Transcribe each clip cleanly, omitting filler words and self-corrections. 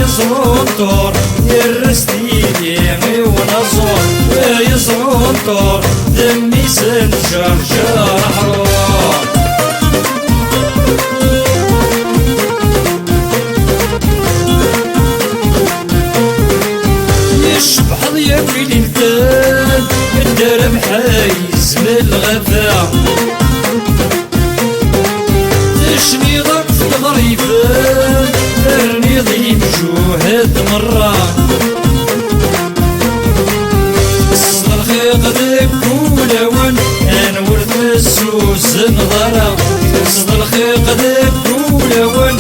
يزرونطور يرستيني ونصور يزرونطور دمي سنشر حرور يشبح ضياف الانتان الدرب حايز من الغفا تشني ضرب في الغريبان ارني ضيم جوهد مرة اصل الخيق ذيك كولون انا ورث السوس نظرة اصل الخيق ذيك كولون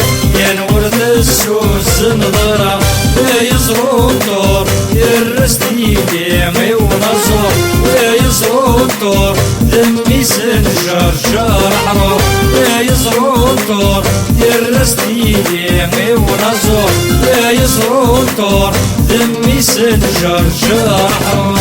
انا ورث السوس نظرة يزرونطور يرستيني ونصور يزرونطور دمي سنشر حرور يزرونطور يرستيني ونصور يزرونطور دمي سنشر حرور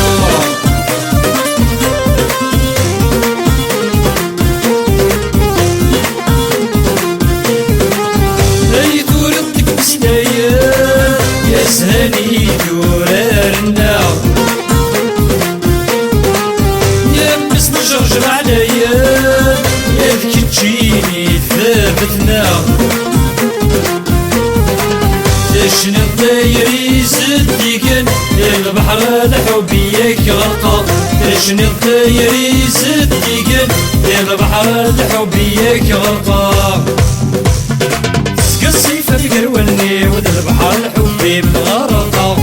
يسهني دورارنا يمس نجرجر عليا يذك تجيني ثابتنا تشني الطير يزديكن البحر الحبيك غرقا تشني الطير يزديكن البحر الحبيك غرقا السيفة القروني وذا البحر الحبي مغرقة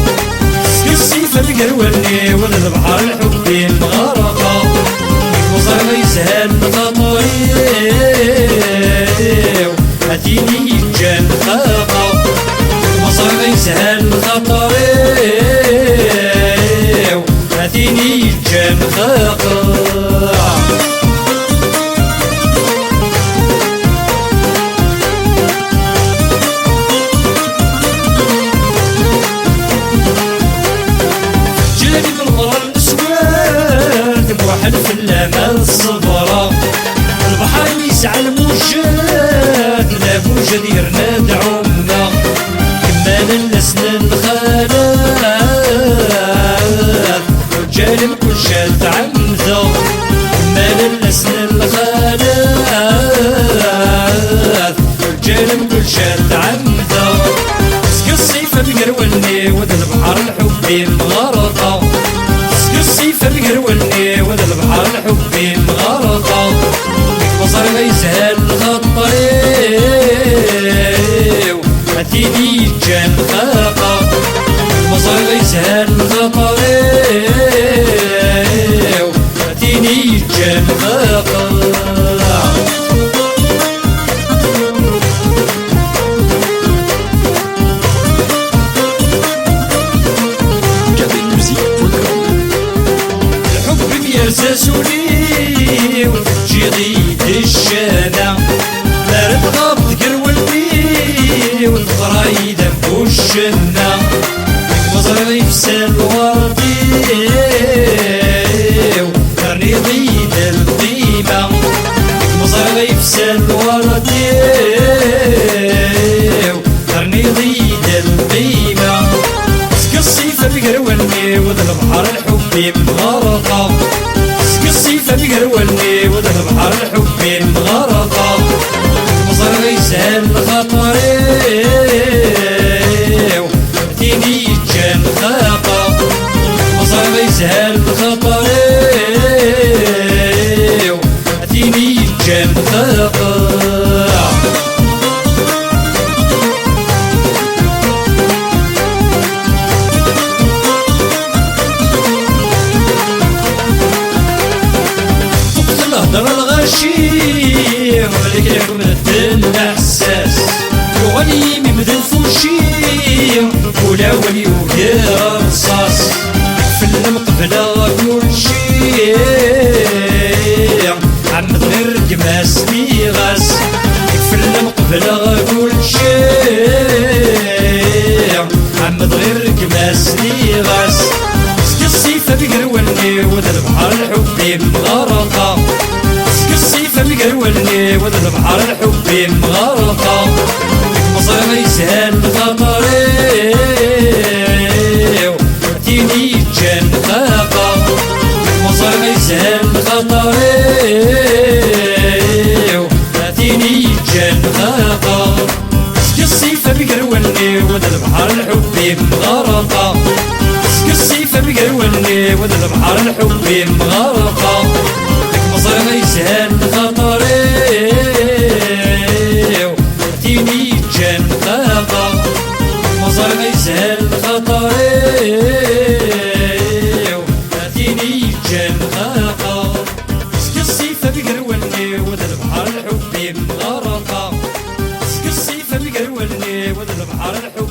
السيفة القروني وذا البحر الحبي مغرقة وصار يسهل خطري أتيني جان خاقة وصار يسهل خطري أتيني جان خاقة في الأمل الصبرة البحر يسعى الموجات لا موجة ديرنا دعونا كمال الأسنان الخالات رجال كل شاد عمدا كمال الأسنان الخالات رجال كل شاد عمدا سك الصيفة بقروني وذا البحر الحبي مغرقة السيفة بقروني وذا البحر الحبي مغرقة وصار يسهل خطري أتيني جان خاقة وصار يسهل خطري أتيني جان خاقة يرسسوني وتجي الشانة دارت غاب تقرولني والفرايد بوشنا مزرعي في سلواتي وكرني ضيد القيمة مزرعي في سلواتي وكرني ضيد القيمة سك الصيفة بقرولني وذا البحر الحبي مغرقة السيفة بقروني وذا البحر الحبي مغرقة وصار يسهل خطري وأتيني جان خاقة وصار يسهل خطري وأتيني جان خاقة هدر الغشي وملك لكم الدن حساس يغني ممدن فوشي ولا ولي وغير رصاص في المقبلة كل شي عمد غير قماس غاس في المقبلة كل شي عمد غير قماس غاس سك الصيفة بقروني وذا البحر الحبي مغرقة السيفة بقرولني وذا البحر الحبي مغرقة مصير يسهل خطري البحر الحب مغرقة سك السيفة بقروني وذا البحر الحب مغرقة لك مصر ما يسهل خطري ورتيني جان خاقة مصر ما يسهل خطري ورتيني جان خاقة سك السيفة بقروني وذا البحر الحب مغرقة سك السيفة بقروني وذا البحر الحب